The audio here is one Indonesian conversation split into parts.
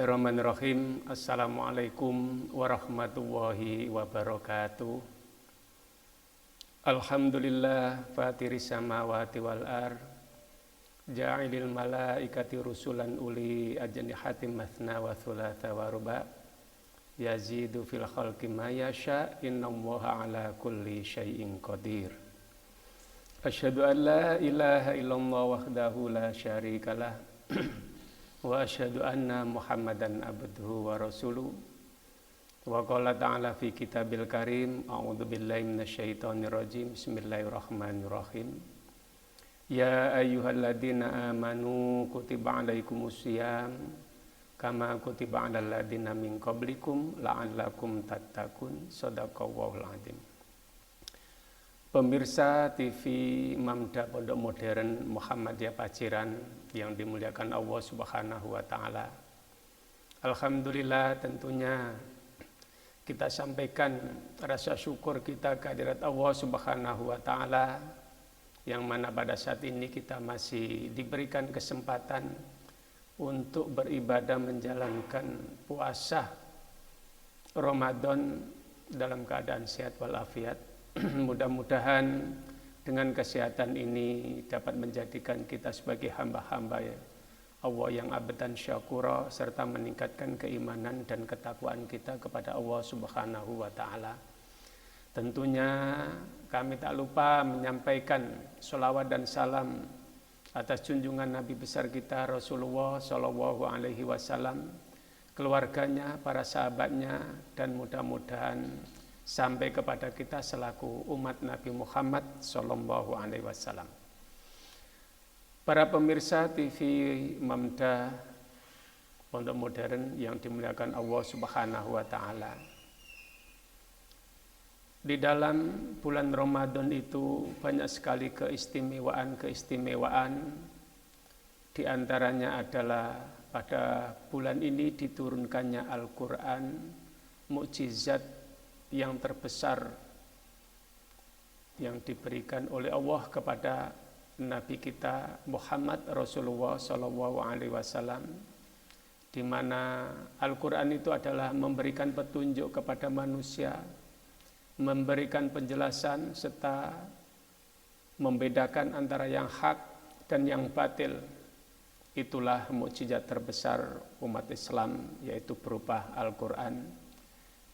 Bismillahirrahmanirrahim. Assalamualaikum warahmatullahi wabarakatuh. Alhamdulillah fatiris samawati wal ar ja'ilil malaikati rusulan uli ajnihatin mathna wa thulatha wa ruba yazidu fil khalqi ma yasha innallaha ala kulli syai'in qadir. Asyhadu an la ilaha illallah wahdahu la syarikalah wa asyhadu anna Muhammadan abduhu wa rasuluh. Wa qala ta'ala fi kitabil karim, a'udzu billahi minasyaitonir rajim. Bismillahirrahmanirrahim. Ya ayyuhalladzina amanu kutiba 'alaikumusiyam kama kutiba 'alal ladzina min qablikum la'allakum tattaqun. Shadaqallahul adzim. Pemirsa TV Mamda Pondok Modern Muhammadiyah Paciran yang dimuliakan Allah Subhanahu wa taala. Alhamdulillah, tentunya kita sampaikan rasa syukur kita kehadirat Allah Subhanahu wa taala yang mana pada saat ini kita masih diberikan kesempatan untuk beribadah menjalankan puasa Ramadan dalam keadaan sehat walafiat. Mudah-mudahan dengan kesehatan ini dapat menjadikan kita sebagai hamba-hamba ya Allah yang abadan syakura, serta meningkatkan keimanan dan ketakwaan kita kepada Allah Subhanahu wa taala. Tentunya kami tak lupa menyampaikan sholawat dan salam atas junjungan Nabi besar kita Rasulullah Shallallahu alaihi wasallam, keluarganya, para sahabatnya, dan mudah-mudahan sampai kepada kita selaku umat Nabi Muhammad Sallallahu Alaihi Wasallam. Para pemirsa TV Mamda Pondok Modern yang dimuliakan Allah Subhanahu Wa Taala, di dalam bulan Ramadan itu banyak sekali keistimewaan. Di antaranya adalah pada bulan ini diturunkannya Al-Quran, mukjizat yang terbesar yang diberikan oleh Allah kepada Nabi kita Muhammad Rasulullah Sallallahu Alaihi Wasallam, di mana Al-Quran itu adalah memberikan petunjuk kepada manusia, memberikan penjelasan serta membedakan antara yang hak dan yang batil. Itulah mukjizat terbesar umat Islam, yaitu berupa Al-Quran.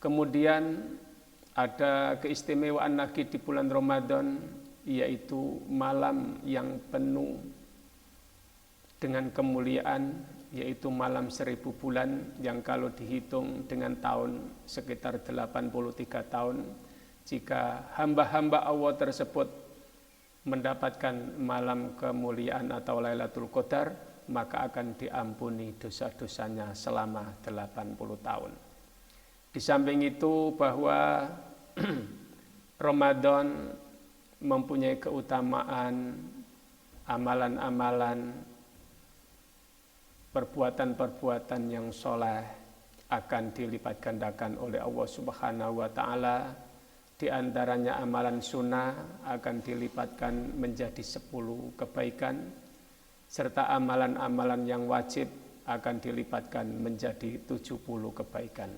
Kemudian ada keistimewaan lagi di bulan Ramadan, yaitu malam yang penuh dengan kemuliaan, yaitu malam 1000 bulan yang kalau dihitung dengan tahun sekitar 83 tahun. Jika hamba-hamba Allah tersebut mendapatkan malam kemuliaan atau Lailatul Qadar, maka akan diampuni dosa-dosanya selama 80 tahun. Di samping itu bahwa Ramadan mempunyai keutamaan, amalan-amalan, perbuatan-perbuatan yang soleh akan dilipat gandakan oleh Allah Subhanahu wa taala. Di antaranya amalan sunnah akan dilipatkan menjadi 10 kebaikan, serta amalan-amalan yang wajib akan dilipatkan menjadi 70 kebaikan.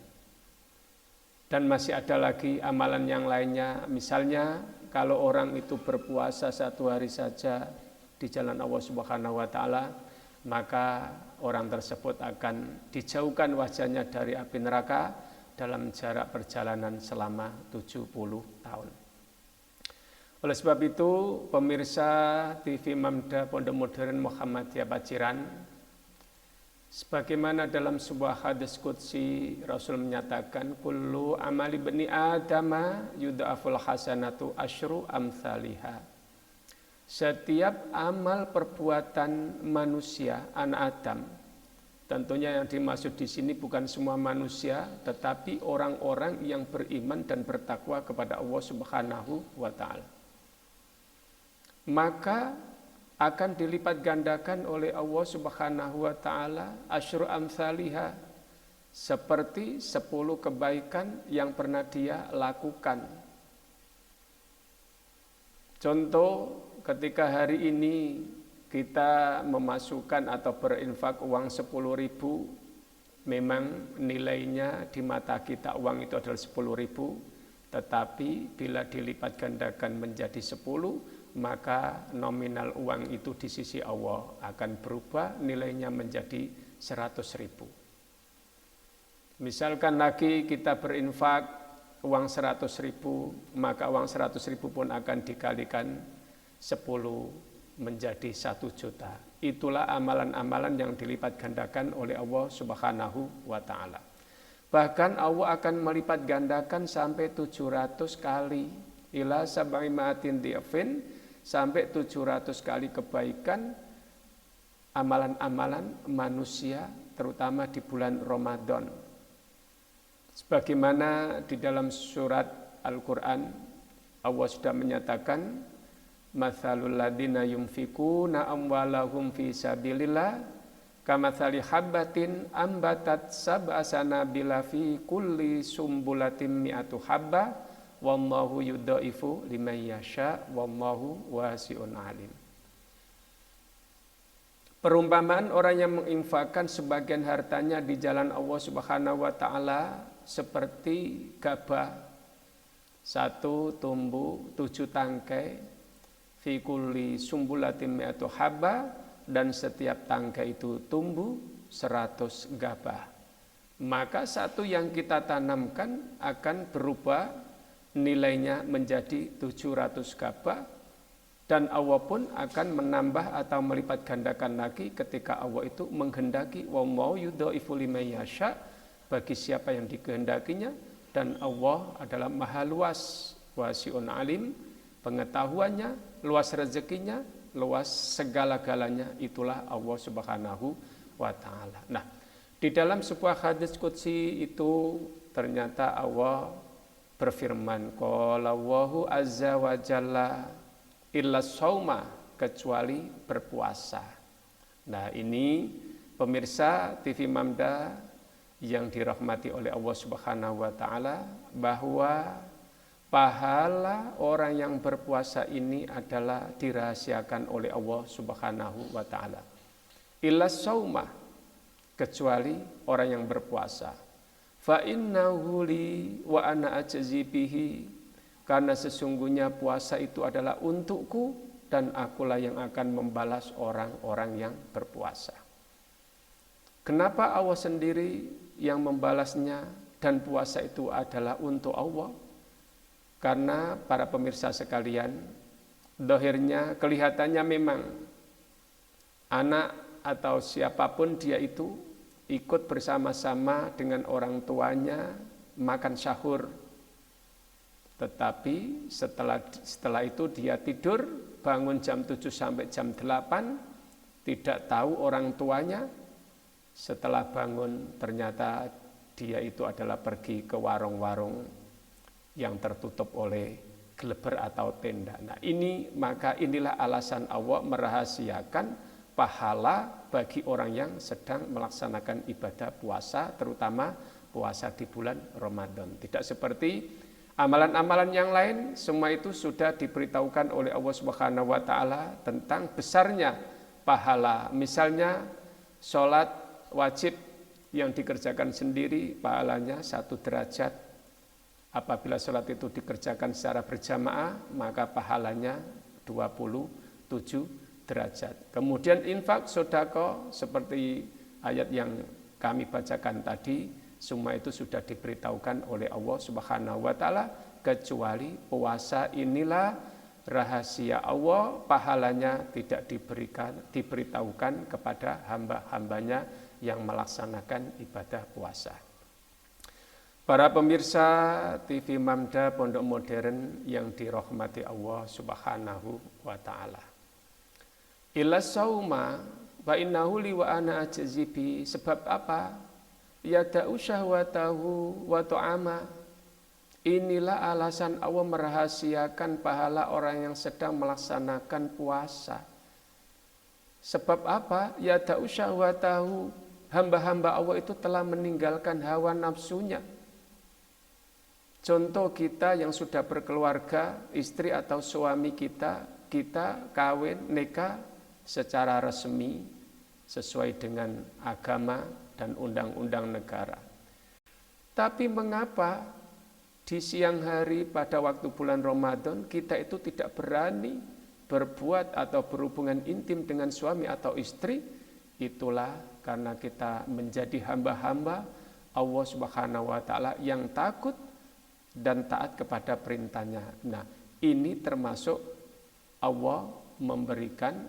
Dan masih ada lagi amalan yang lainnya, misalnya kalau orang itu berpuasa 1 hari saja di jalan Allah Subhanahu wa taala, maka orang tersebut akan dijauhkan wajahnya dari api neraka dalam jarak perjalanan selama 70 tahun. Oleh sebab itu, pemirsa TV Mamda Pondok Modern Muhammadiyah Paciran, sebagaimana dalam sebuah hadis qudsi Rasul menyatakan, kullu amali bani adama yudha'aful hasanatu asyru amthaliha. Setiap amal perbuatan manusia, anak Adam, tentunya yang dimaksud di sini bukan semua manusia, tetapi orang-orang yang beriman dan bertakwa kepada Allah Subhanahu wa taala, maka akan dilipat gandakan oleh Allah Subhanahu wa taala asyru amsalihha, seperti 10 kebaikan yang pernah dia lakukan. Contoh, ketika hari ini kita memasukkan atau berinfak uang 10.000 memang nilainya di mata kita uang itu adalah 10.000, tetapi bila dilipat gandakan menjadi 10, maka nominal uang itu di sisi Allah akan berubah, nilainya menjadi 100.000. Misalkan lagi kita berinfak uang 100.000, maka uang 100.000 pun akan dikalikan 10 menjadi 1 juta. Itulah amalan-amalan yang dilipat gandakan oleh Allah Subhanahu wa ta'ala. Bahkan Allah akan melipat gandakan sampai 700 kali. Ila sab'i ma'atin di'afin, sampai 700 kali kebaikan amalan-amalan manusia, terutama di bulan Ramadan. Sebagaimana di dalam surat Al-Quran, Allah sudah menyatakan, mathalul ladina yunfikuna amwalahum fi sabilillah kamathali habbatin ambatat sab'a sanabila fi kulli sumbulatin mi'atu habba wallahu yudhaifu liman yasha wallahu wasi'un alim. Perumpamaan orang yang menginfakkan sebagian hartanya di jalan Allah Subhanahu wa ta'ala seperti gabah, 1 tumbuh 7 tangkai, fi kulli sumbulatin mi'atu habba, dan setiap tangkai itu tumbuh 100 gabah. Maka satu yang kita tanamkan akan berubah nilainya menjadi 700 gabah, dan Allah pun akan menambah atau melipat gandakan lagi ketika Allah itu menghendaki. Wallahu yudhaifu liman yasha, bagi siapa yang dikehendakinya, dan Allah adalah maha luas, wasi'un alim, pengetahuannya, luas rezekinya, luas segala-galanya, itulah Allah Subhanahu wa ta'ala. Nah, di dalam sebuah hadis qudsi itu ternyata Allah berfirman, qala Allahu azza wa jalla illa shauma, kecuali berpuasa. Nah, ini pemirsa TV Mamda yang dirahmati oleh Allah Subhanahu wa ta'ala, bahwa pahala orang yang berpuasa ini adalah dirahasiakan oleh Allah Subhanahu wa ta'ala. Illa shauma, kecuali orang yang berpuasa. Fa innahu li wa ana ajzi bihi, karena sesungguhnya puasa itu adalah untukku dan akulah yang akan membalas orang-orang yang berpuasa. Kenapa Allah sendiri yang membalasnya dan puasa itu adalah untuk Allah? Karena para pemirsa sekalian, dohirnya kelihatannya memang anak atau siapapun dia itu ikut bersama-sama dengan orang tuanya makan sahur. Tetapi setelah itu dia tidur, bangun jam 7 sampai jam 8, tidak tahu orang tuanya. Setelah bangun ternyata dia itu adalah pergi ke warung-warung yang tertutup oleh geleber atau tenda. Nah, inilah alasan Allah merahasiakan pahala bagi orang yang sedang melaksanakan ibadah puasa, terutama puasa di bulan Ramadan. Tidak seperti amalan-amalan yang lain, semua itu sudah diberitahukan oleh Allah Subhanahu wa ta'ala tentang besarnya pahala. Misalnya sholat wajib yang dikerjakan sendiri pahalanya 1 derajat. Apabila sholat itu dikerjakan secara berjamaah, maka pahalanya 27 derajat. Kemudian infak, sedekah, seperti ayat yang kami bacakan tadi, semua itu sudah diberitahukan oleh Allah Subhanahu wa ta'ala, kecuali puasa inilah rahasia Allah, pahalanya tidak diberitahukan kepada hamba-hambanya yang melaksanakan ibadah puasa. Para pemirsa TV Mamda Pondok Modern yang dirahmati Allah Subhanahu wa ta'ala. Illa shauma wa innahu li wa ana ajzi bi, sebab apa? Yada'u syahwatahu wa ta'ama. Inilah alasan Allah merahasiakan pahala orang yang sedang melaksanakan puasa. Sebab apa? Yada'u syahwatahu, hamba-hamba Allah itu telah meninggalkan hawa nafsunya. Contoh kita yang sudah berkeluarga, istri atau suami kita kawin, nikah secara resmi sesuai dengan agama, dan undang-undang negara. Tapi mengapa di siang hari pada waktu bulan Ramadan kita itu tidak berani berbuat atau berhubungan intim dengan suami atau istri? Itulah karena kita menjadi hamba-hamba Allah Subhanahu wa taala yang takut dan taat kepada perintahnya. Nah, ini termasuk Allah memberikan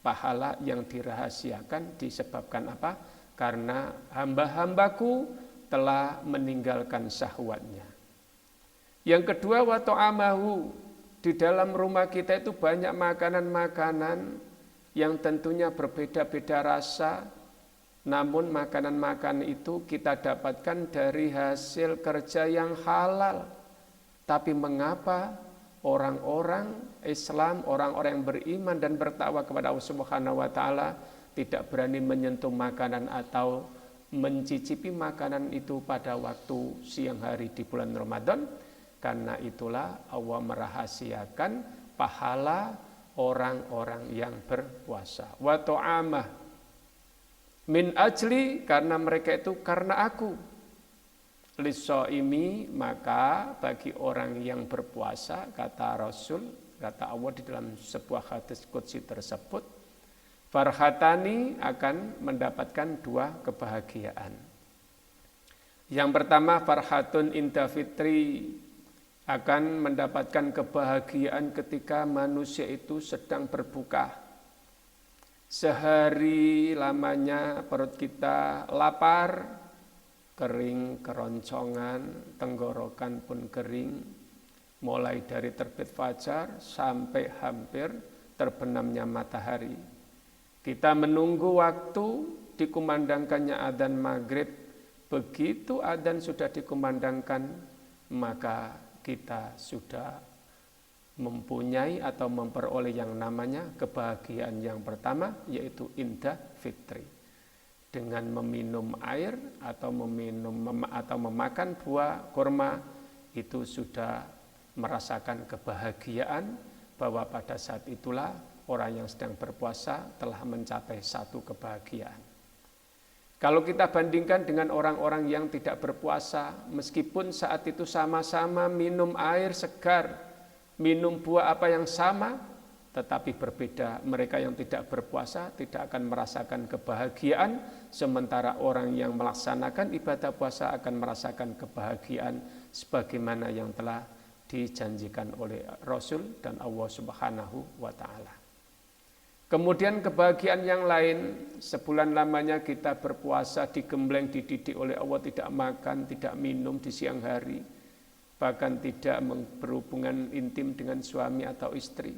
pahala yang dirahasiakan disebabkan apa? Karena hamba-hambaku telah meninggalkan syahwatnya. Yang kedua, wa ta'amahu, di dalam rumah kita itu banyak makanan-makanan yang tentunya berbeda-beda rasa, namun makanan-makanan itu kita dapatkan dari hasil kerja yang halal. Tapi mengapa orang-orang Islam, orang-orang yang beriman dan bertakwa kepada Allah Subhanahu wa taala tidak berani menyentuh makanan atau mencicipi makanan itu pada waktu siang hari di bulan Ramadan? Karena itulah Allah merahasiakan pahala orang-orang yang berpuasa. Wa ta'amah min ajli, karena mereka itu karena aku. Lissaimi, maka bagi orang yang berpuasa, kata Rasul, kata Allah di dalam sebuah hadis qudsi tersebut, farhatani, akan mendapatkan dua kebahagiaan. Yang pertama, farhatun inda fitri, akan mendapatkan kebahagiaan ketika manusia itu sedang berbuka. Sehari lamanya perut kita lapar, kering, keroncongan, tenggorokan pun kering, mulai dari terbit fajar sampai hampir terbenamnya matahari. Kita menunggu waktu dikumandangkannya adzan maghrib. Begitu adzan sudah dikumandangkan, maka kita sudah mempunyai atau memperoleh yang namanya kebahagiaan yang pertama, yaitu indah fitri. Dengan meminum air atau memakan buah kurma, itu sudah merasakan kebahagiaan bahwa pada saat itulah orang yang sedang berpuasa telah mencapai satu kebahagiaan. Kalau kita bandingkan dengan orang-orang yang tidak berpuasa, meskipun saat itu sama-sama minum air segar, minum buah apa yang sama, tetapi berbeda. Mereka yang tidak berpuasa tidak akan merasakan kebahagiaan, sementara orang yang melaksanakan ibadah puasa akan merasakan kebahagiaan sebagaimana yang telah dijanjikan oleh Rasul dan Allah Subhanahu wa taala. Kemudian kebahagiaan yang lain, sebulan lamanya kita berpuasa, digembleng, dididik oleh Allah, tidak makan, tidak minum di siang hari, bahkan tidak berhubungan intim dengan suami atau istri.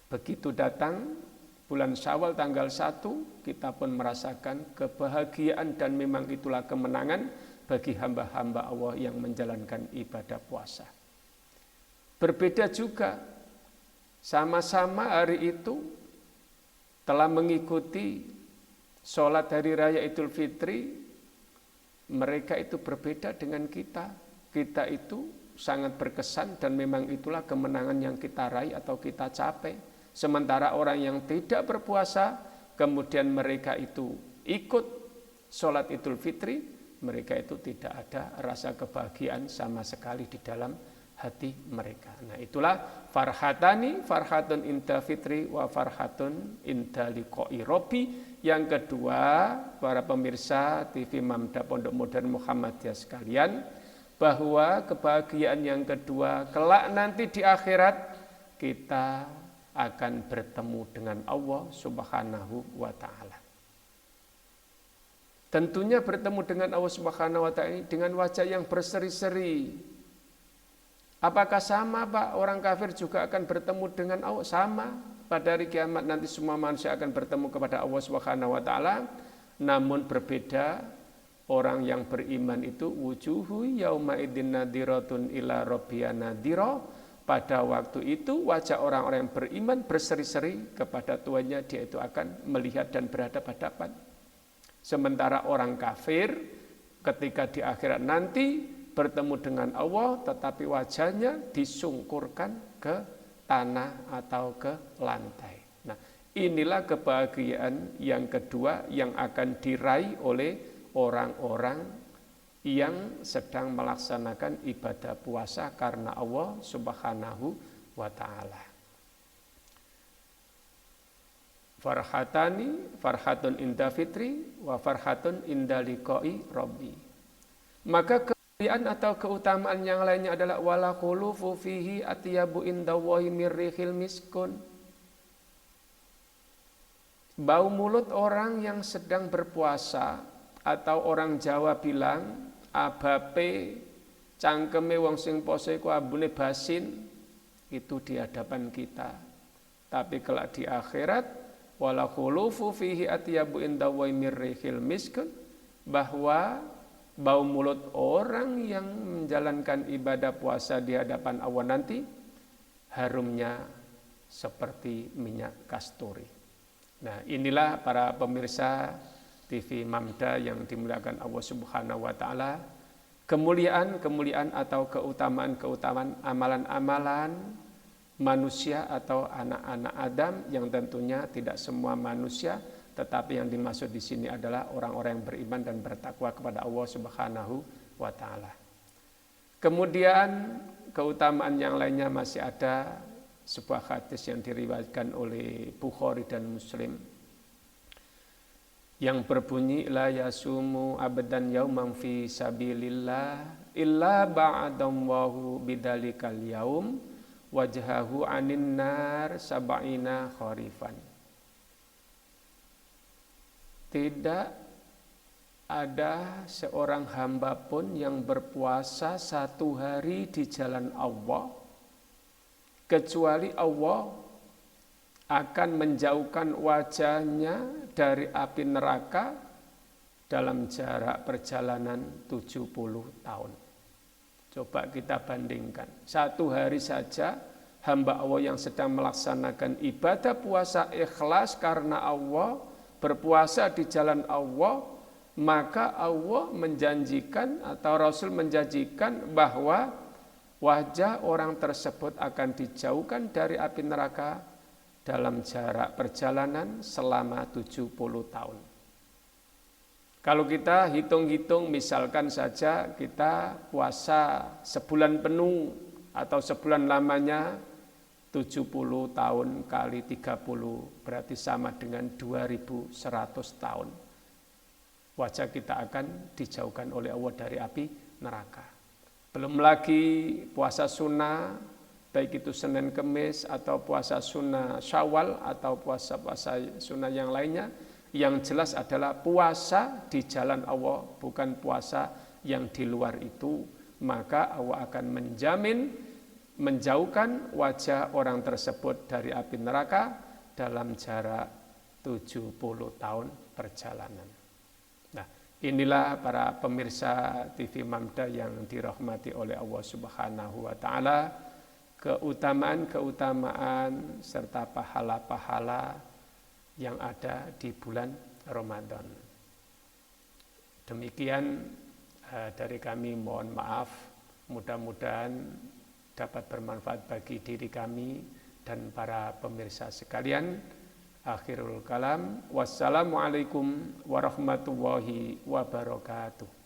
Begitu datang bulan Syawal tanggal 1, kita pun merasakan kebahagiaan dan memang itulah kemenangan bagi hamba-hamba Allah yang menjalankan ibadah puasa. Berbeda juga, sama-sama hari itu telah mengikuti sholat hari raya Idul Fitri, mereka itu berbeda dengan kita. Kita itu sangat berkesan dan memang itulah kemenangan yang kita raih atau kita capai. Sementara orang yang tidak berpuasa, kemudian mereka itu ikut sholat Idul Fitri, mereka itu tidak ada rasa kebahagiaan sama sekali di dalam hati mereka. Nah, itulah farhatani, farhatun inda fitri wa farhatun inda liqa'i rabbi. Yang kedua, para pemirsa TV Mamda Pondok Modern Muhammadiyah sekalian, bahwa kebahagiaan yang kedua kelak nanti di akhirat kita akan bertemu dengan Allah Subhanahu wa taala. Tentunya bertemu dengan Allah Subhanahu wa taala dengan wajah yang berseri-seri. Apakah sama, Pak? Orang kafir juga akan bertemu dengan Allah? Sama. Pada hari kiamat nanti semua manusia akan bertemu kepada Allah Subhanahu wa taala. Namun berbeda, orang yang beriman itu wujuhu yauma idzin nadiratun ila rabbiha nadira. Pada waktu itu wajah orang-orang yang beriman berseri-seri kepada Tuhannya, dia itu akan melihat dan berhadapan-hadapan. Sementara orang kafir ketika di akhirat nanti bertemu dengan Allah, tetapi wajahnya disungkurkan ke tanah atau ke lantai. Nah, Inilah kebahagiaan yang kedua yang akan diraih oleh orang-orang yang sedang melaksanakan ibadah puasa karena Allah Subhanahu wa ta'ala. Farhatun inda fitri wa farhatun inda liqa'i rabbi. Maka kemuliaan atau keutamaan yang lainnya adalah wala khulufu fihi atyabu indallahi mirrihil miskun. Bau mulut orang yang sedang berpuasa, atau orang Jawa bilang abape cangkeme wong sing poso iku ambune basin, itu di hadapan kita. Tapi kelak di akhirat wala khulufu fihi atyabu indallahi mirrihil miskun, bahwa bau mulut orang yang menjalankan ibadah puasa di hadapan Allah nanti harumnya seperti minyak kasturi. Nah, inilah para pemirsa TV Mamda yang dimuliakan Allah Subhanahu wa ta'ala, kemuliaan-kemuliaan atau keutamaan-keutamaan amalan-amalan manusia atau anak-anak Adam, yang tentunya tidak semua manusia, tetapi yang dimaksud di sini adalah orang-orang yang beriman dan bertakwa kepada Allah Subhanahu wa ta'ala. Kemudian keutamaan yang lainnya masih ada sebuah hadis yang diriwayatkan oleh Bukhari dan Muslim yang berbunyi la yasumu abadan yauman fi sabilillah illa ba'adallahu bidalikal yaum wajhahu anin nar sab'ina kharifan. Tidak ada seorang hamba pun yang berpuasa satu hari di jalan Allah kecuali Allah akan menjauhkan wajahnya dari api neraka dalam jarak perjalanan 70 tahun. Coba kita bandingkan. Satu hari saja hamba Allah yang sedang melaksanakan ibadah puasa ikhlas karena Allah, berpuasa di jalan Allah, maka Allah menjanjikan atau Rasul menjanjikan bahwa wajah orang tersebut akan dijauhkan dari api neraka dalam jarak perjalanan selama 70 tahun. Kalau kita hitung-hitung, misalkan saja kita puasa sebulan penuh atau sebulan lamanya, 70 tahun kali 30 berarti sama dengan 2100 tahun. Wajah kita akan dijauhkan oleh Allah dari api neraka. Belum lagi puasa sunnah, baik itu Senin Kemis atau puasa sunnah Syawal atau puasa-puasa sunnah yang lainnya, yang jelas adalah puasa di jalan Allah, bukan puasa yang di luar itu. Maka Allah akan menjamin menjauhkan wajah orang tersebut dari api neraka dalam jarak 70 tahun perjalanan. Inilah para pemirsa TV Mamda yang dirahmati oleh Allah Subhanahu wa ta'ala, keutamaan-keutamaan serta pahala-pahala yang ada di bulan Ramadan. Demikian dari kami, mohon maaf, mudah-mudahan dapat bermanfaat bagi diri kami dan para pemirsa sekalian. Akhirul kalam, wassalamualaikum warahmatullahi wabarakatuh.